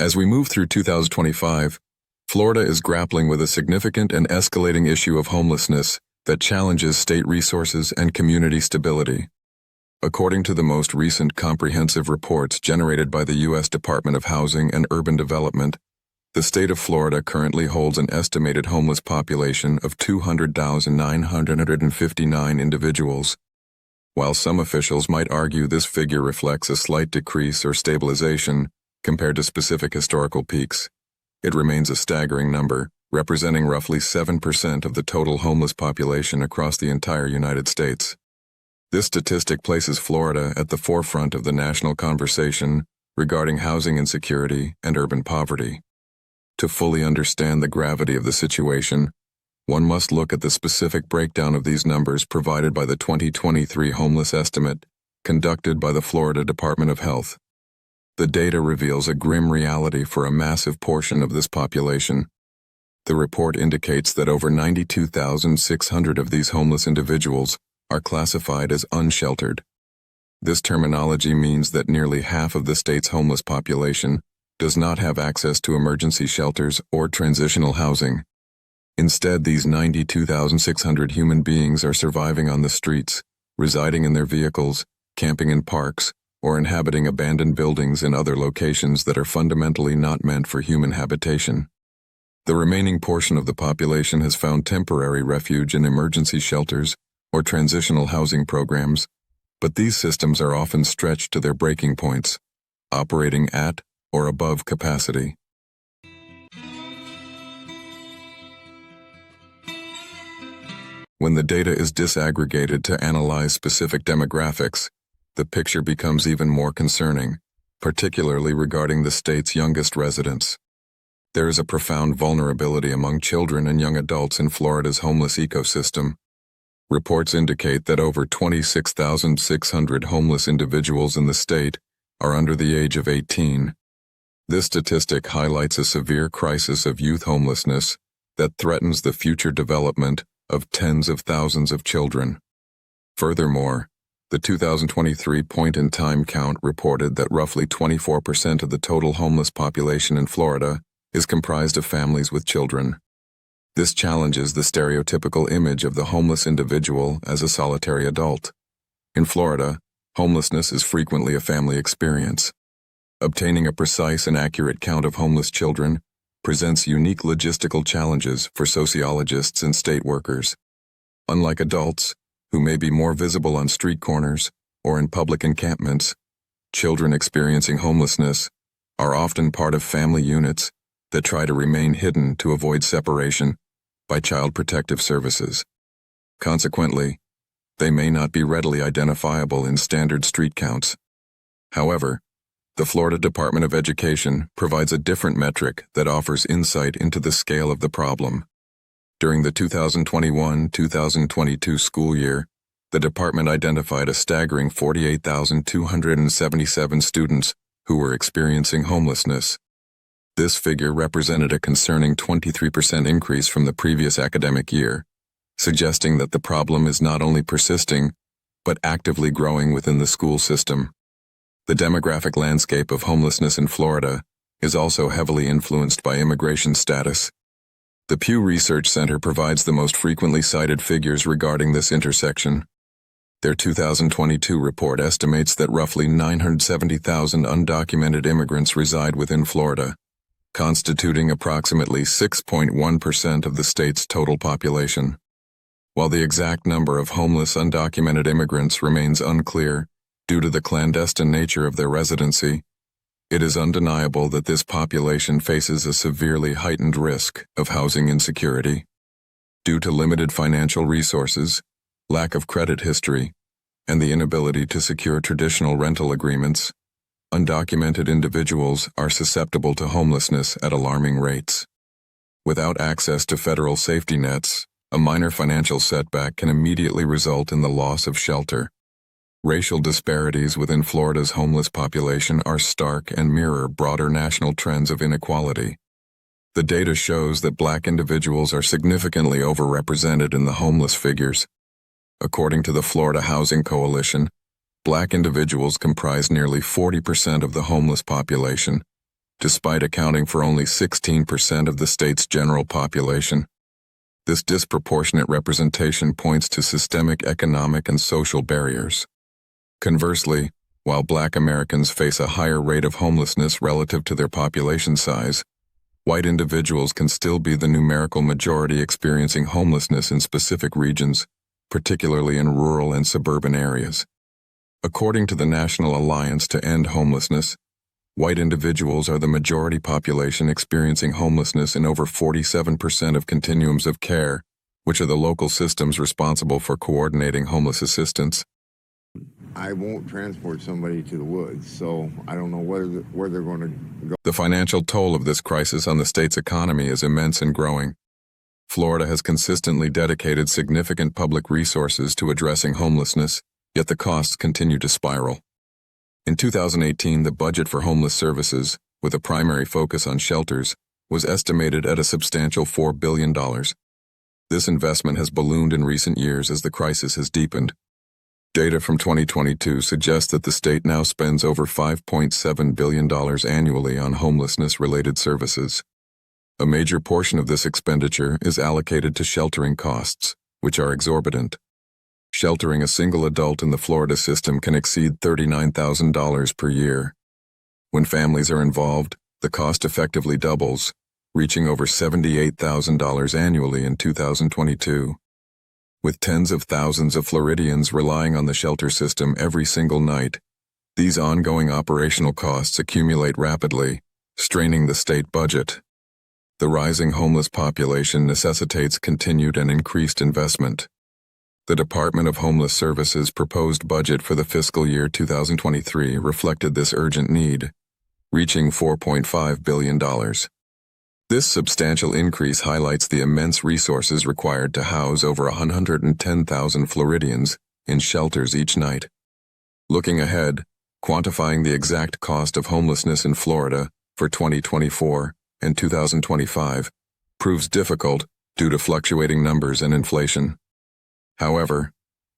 As we move through 2025, Florida is grappling with a significant and escalating issue of homelessness that challenges state resources and community stability. According to the most recent comprehensive reports generated by the U.S. Department of Housing and Urban Development, the state of Florida currently holds an estimated homeless population of 200,959 individuals. While some officials might argue this figure reflects a slight decrease or stabilization compared to specific historical peaks, it remains a staggering number, representing roughly 7% of the total homeless population across the entire United States. This statistic places Florida at the forefront of the national conversation regarding housing insecurity and urban poverty. To fully understand the gravity of the situation, one must look at the specific breakdown of these numbers provided by the 2023 Homeless Estimate conducted by the Florida Department of Health. The data reveals a grim reality for a massive portion of this population. The report indicates that over 92,600 of these homeless individuals are classified as unsheltered. This terminology means that nearly half of the state's homeless population does not have access to emergency shelters or transitional housing. Instead, these 92,600 human beings are surviving on the streets, residing in their vehicles, camping in parks, or inhabiting abandoned buildings in other locations that are fundamentally not meant for human habitation. The remaining portion of the population has found temporary refuge in emergency shelters or transitional housing programs, but these systems are often stretched to their breaking points, operating at or above capacity. When the data is disaggregated to analyze specific demographics, the picture becomes even more concerning, particularly regarding the state's youngest residents. There is a profound vulnerability among children and young adults in Florida's homeless ecosystem. Reports indicate that over 26,600 homeless individuals in the state are under the age of 18. This statistic highlights a severe crisis of youth homelessness that threatens the future development of tens of thousands of children. Furthermore, the 2023 point-in-time count reported that roughly 24% of the total homeless population in Florida is comprised of families with children. This challenges the stereotypical image of the homeless individual as a solitary adult. In Florida, homelessness is frequently a family experience. Obtaining a precise and accurate count of homeless children presents unique logistical challenges for sociologists and state workers. Unlike adults, who may be more visible on street corners or in public encampments, children experiencing homelessness are often part of family units that try to remain hidden to avoid separation by Child Protective Services. Consequently, they may not be readily identifiable in standard street counts. However, the Florida Department of Education provides a different metric that offers insight into the scale of the problem. During the 2021-2022 school year, the department identified a staggering 48,277 students who were experiencing homelessness. This figure represented a concerning 23% increase from the previous academic year, suggesting that the problem is not only persisting, but actively growing within the school system. The demographic landscape of homelessness in Florida is also heavily influenced by immigration status. The Pew Research Center provides the most frequently cited figures regarding this intersection. Their 2022 report estimates that roughly 970,000 undocumented immigrants reside within Florida, constituting approximately 6.1% of the state's total population. While the exact number of homeless undocumented immigrants remains unclear due to the clandestine nature of their residency, it is undeniable that this population faces a severely heightened risk of housing insecurity. Due to limited financial resources, lack of credit history, and the inability to secure traditional rental agreements, undocumented individuals are susceptible to homelessness at alarming rates. Without access to federal safety nets, a minor financial setback can immediately result in the loss of shelter. Racial disparities within Florida's homeless population are stark and mirror broader national trends of inequality. The data shows that Black individuals are significantly overrepresented in the homeless figures. According to the Florida Housing Coalition, Black individuals comprise nearly 40% of the homeless population, despite accounting for only 16% of the state's general population. This disproportionate representation points to systemic economic and social barriers. Conversely, while Black Americans face a higher rate of homelessness relative to their population size, white individuals can still be the numerical majority experiencing homelessness in specific regions, particularly in rural and suburban areas. According to the National Alliance to End Homelessness, white individuals are the majority population experiencing homelessness in over 47% of continuums of care, which are the local systems responsible for coordinating homeless assistance. I won't transport somebody to the woods, so I don't know where they're going to go. The financial toll of this crisis on the state's economy is immense and growing. Florida has consistently dedicated significant public resources to addressing homelessness, yet the costs continue to spiral. In 2018, the budget for homeless services, with a primary focus on shelters, was estimated at a substantial $4 billion. This investment has ballooned in recent years as the crisis has deepened. Data from 2022 suggests that the state now spends over $5.7 billion annually on homelessness-related services. A major portion of this expenditure is allocated to sheltering costs, which are exorbitant. Sheltering a single adult in the Florida system can exceed $39,000 per year. When families are involved, the cost effectively doubles, reaching over $78,000 annually in 2022. With tens of thousands of Floridians relying on the shelter system every single night, these ongoing operational costs accumulate rapidly, straining the state budget. The rising homeless population necessitates continued and increased investment. The Department of Homeless Services' proposed budget for the fiscal year 2023 reflected this urgent need, reaching $4.5 billion. This substantial increase highlights the immense resources required to house over 110,000 Floridians in shelters each night. Looking ahead, quantifying the exact cost of homelessness in Florida for 2024 and 2025 proves difficult due to fluctuating numbers and inflation. However,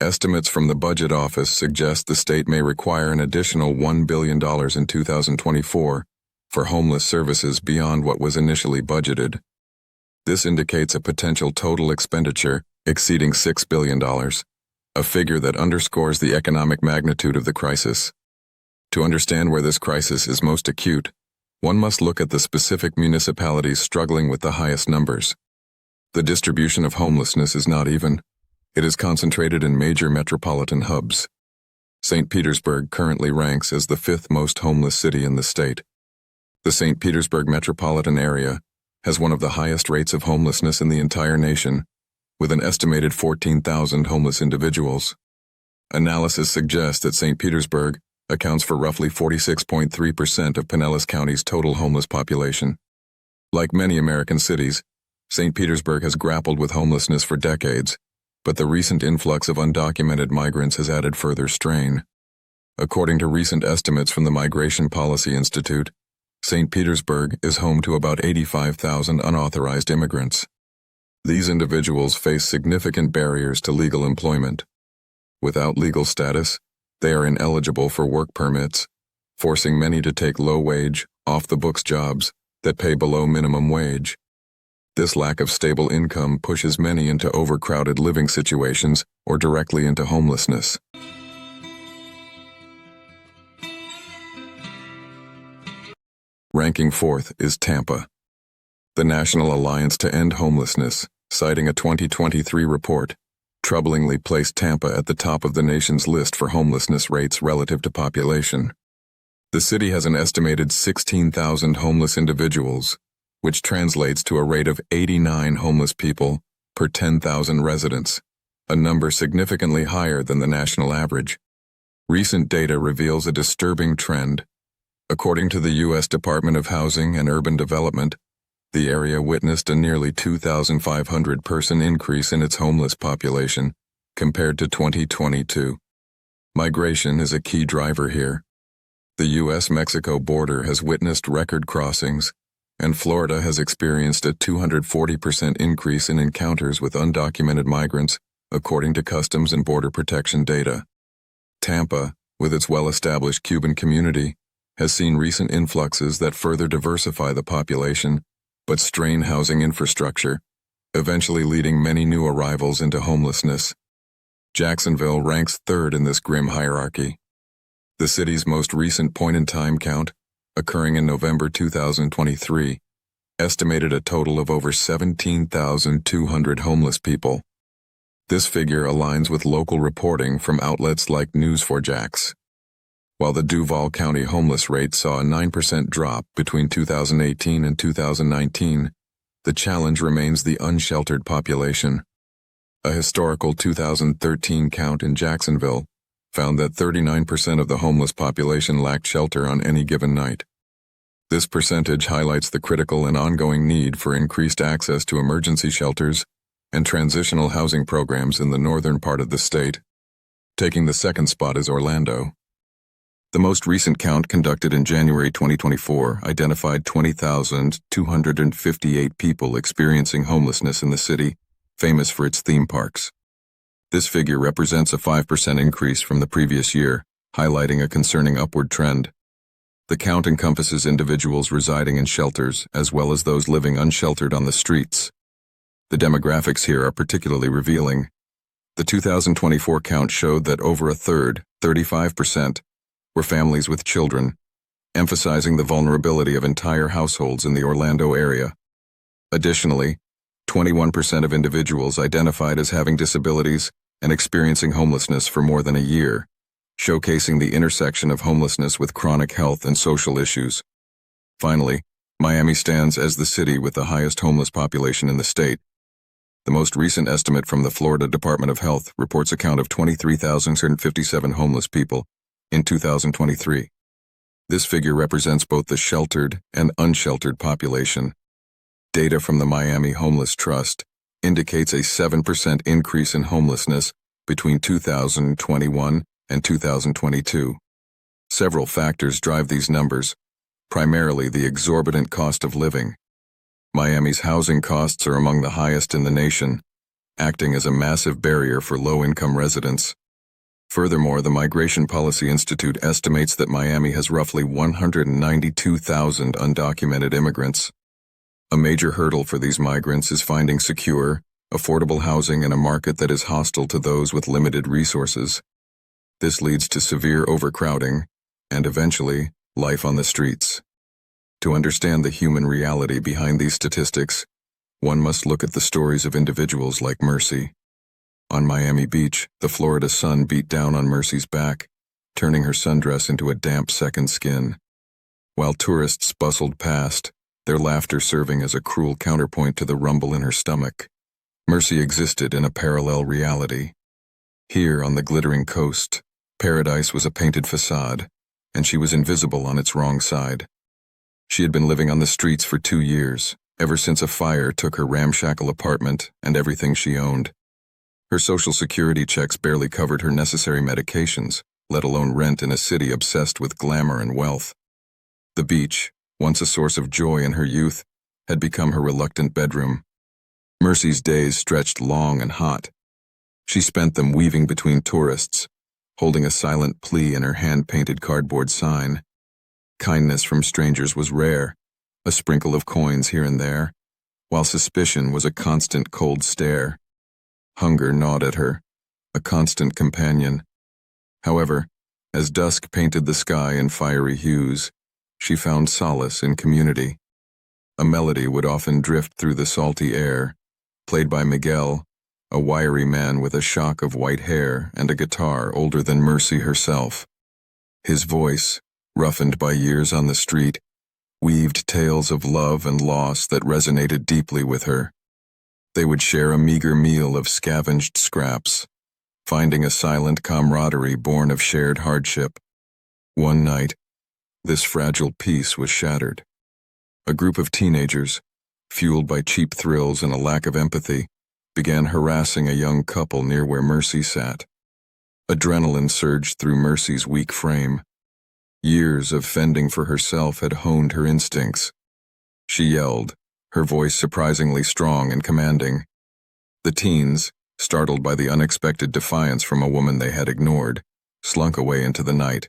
estimates from the Budget Office suggest the state may require an additional $1 billion in 2024 for homeless services beyond what was initially budgeted. This indicates a potential total expenditure exceeding $6 billion, a figure that underscores the economic magnitude of the crisis. To understand where this crisis is most acute, one must look at the specific municipalities struggling with the highest numbers. The distribution of homelessness is not even. It is concentrated in major metropolitan hubs. St. Petersburg currently ranks as the fifth most homeless city in the state. The St. Petersburg metropolitan area has one of the highest rates of homelessness in the entire nation, with an estimated 14,000 homeless individuals. Analysis suggests that St. Petersburg accounts for roughly 46.3% of Pinellas County's total homeless population. Like many American cities, St. Petersburg has grappled with homelessness for decades, but the recent influx of undocumented migrants has added further strain. According to recent estimates from the Migration Policy Institute, St. Petersburg is home to about 85,000 unauthorized immigrants. These individuals face significant barriers to legal employment. Without legal status, they are ineligible for work permits, forcing many to take low-wage, off-the-books jobs that pay below minimum wage. This lack of stable income pushes many into overcrowded living situations or directly into homelessness. Ranking fourth is Tampa. The National Alliance to End Homelessness, citing a 2023 report, troublingly placed Tampa at the top of the nation's list for homelessness rates relative to population. The city has an estimated 16,000 homeless individuals, which translates to a rate of 89 homeless people per 10,000 residents, a number significantly higher than the national average. Recent data reveals a disturbing trend. According to the U.S. Department of Housing and Urban Development, the area witnessed a nearly 2,500 person increase in its homeless population compared to 2022. Migration is a key driver here. The U.S.-Mexico border has witnessed record crossings, and Florida has experienced a 240% increase in encounters with undocumented migrants, according to Customs and Border Protection data. Tampa, with its well-established Cuban community, has seen recent influxes that further diversify the population, but strain housing infrastructure, eventually leading many new arrivals into homelessness. Jacksonville ranks third in this grim hierarchy. The city's most recent point-in-time count, occurring in November 2023, estimated a total of over 17,200 homeless people. This figure aligns with local reporting from outlets like News4Jax. While the Duval County homeless rate saw a 9% drop between 2018 and 2019, the challenge remains the unsheltered population. A historical 2013 count in Jacksonville found that 39% of the homeless population lacked shelter on any given night. This percentage highlights the critical and ongoing need for increased access to emergency shelters and transitional housing programs in the northern part of the state. Taking the second spot is Orlando. The most recent count conducted in January 2024 identified 20,258 people experiencing homelessness in the city, famous for its theme parks. This figure represents a 5% increase from the previous year, highlighting a concerning upward trend. The count encompasses individuals residing in shelters as well as those living unsheltered on the streets. The demographics here are particularly revealing. The 2024 count showed that over a third, 35%, were families with children, emphasizing the vulnerability of entire households in the Orlando area. Additionally, 21% of individuals identified as having disabilities and experiencing homelessness for more than a year, showcasing the intersection of homelessness with chronic health and social issues. Finally, Miami stands as the city with the highest homeless population in the state. The most recent estimate from the Florida Department of Health reports a count of 23,657 homeless people in 2023. This figure represents both the sheltered and unsheltered population. Data from the Miami Homeless Trust indicates a 7% increase in homelessness between 2021 and 2022. Several factors drive these numbers, primarily the exorbitant cost of living. Miami's housing costs are among the highest in the nation, acting as a massive barrier for low-income residents. Furthermore, the Migration Policy Institute estimates that Miami has roughly 192,000 undocumented immigrants. A major hurdle for these migrants is finding secure, affordable housing in a market that is hostile to those with limited resources. This leads to severe overcrowding and, eventually, life on the streets. To understand the human reality behind these statistics, one must look at the stories of individuals like Mercy. On Miami Beach, the Florida sun beat down on Mercy's back, turning her sundress into a damp second skin. While tourists bustled past, their laughter serving as a cruel counterpoint to the rumble in her stomach, Mercy existed in a parallel reality. Here on the glittering coast, paradise was a painted facade, and she was invisible on its wrong side. She had been living on the streets for 2 years, ever since a fire took her ramshackle apartment and everything she owned. Her Social Security checks barely covered her necessary medications, let alone rent in a city obsessed with glamour and wealth. The beach, once a source of joy in her youth, had become her reluctant bedroom. Mercy's days stretched long and hot. She spent them weaving between tourists, holding a silent plea in her hand-painted cardboard sign. Kindness from strangers was rare, a sprinkle of coins here and there, while suspicion was a constant cold stare. Hunger gnawed at her, a constant companion. However, as dusk painted the sky in fiery hues, she found solace in community. A melody would often drift through the salty air, played by Miguel, a wiry man with a shock of white hair and a guitar older than Mercy herself. His voice, roughened by years on the street, weaved tales of love and loss that resonated deeply with her. They would share a meager meal of scavenged scraps, finding a silent camaraderie born of shared hardship. One night, this fragile peace was shattered. A group of teenagers, fueled by cheap thrills and a lack of empathy, began harassing a young couple near where Mercy sat. Adrenaline surged through Mercy's weak frame. Years of fending for herself had honed her instincts. She yelled, her voice surprisingly strong and commanding. The teens, startled by the unexpected defiance from a woman they had ignored, slunk away into the night.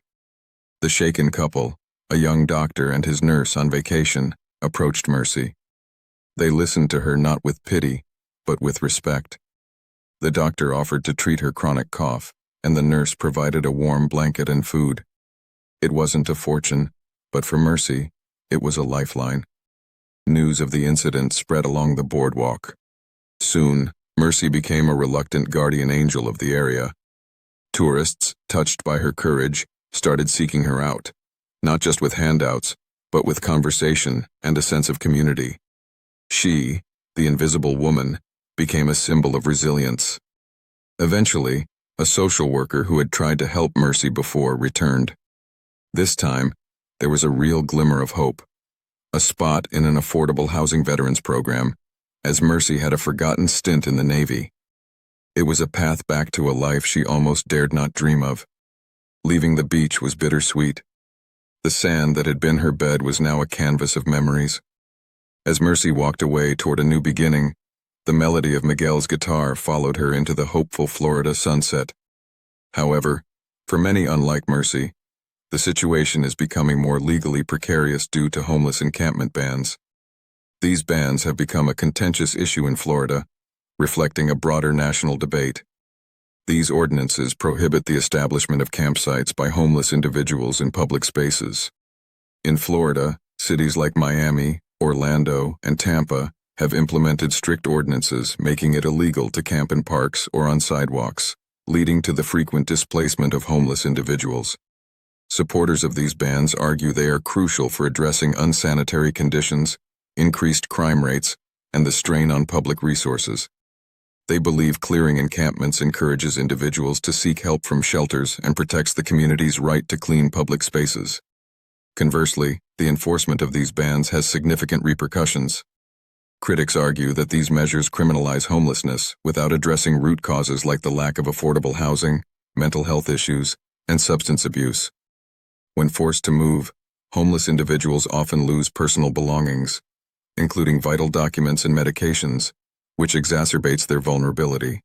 The shaken couple, a young doctor and his nurse on vacation, approached Mercy. They listened to her not with pity, but with respect. The doctor offered to treat her chronic cough, and the nurse provided a warm blanket and food. It wasn't a fortune, but for Mercy, it was a lifeline. News of the incident spread along the boardwalk. Soon, Mercy became a reluctant guardian angel of the area. Tourists, touched by her courage, started seeking her out, not just with handouts, but with conversation and a sense of community. She, the invisible woman, became a symbol of resilience. Eventually, a social worker who had tried to help Mercy before returned. This time, there was a real glimmer of hope. A spot in an affordable housing veterans program, as Mercy had a forgotten stint in the Navy. It was a path back to a life she almost dared not dream of. Leaving the beach was bittersweet. The sand that had been her bed was now a canvas of memories. As Mercy walked away toward a new beginning, the melody of Miguel's guitar followed her into the hopeful Florida sunset. However, for many unlike Mercy, the situation is becoming more legally precarious due to homeless encampment bans. These bans have become a contentious issue in Florida, reflecting a broader national debate. These ordinances prohibit the establishment of campsites by homeless individuals in public spaces. In Florida, cities like Miami, Orlando, and Tampa have implemented strict ordinances making it illegal to camp in parks or on sidewalks, leading to the frequent displacement of homeless individuals. Supporters of these bans argue they are crucial for addressing unsanitary conditions, increased crime rates, and the strain on public resources. They believe clearing encampments encourages individuals to seek help from shelters and protects the community's right to clean public spaces. Conversely, the enforcement of these bans has significant repercussions. Critics argue that these measures criminalize homelessness without addressing root causes like the lack of affordable housing, mental health issues, and substance abuse. When forced to move, homeless individuals often lose personal belongings, including vital documents and medications, which exacerbates their vulnerability.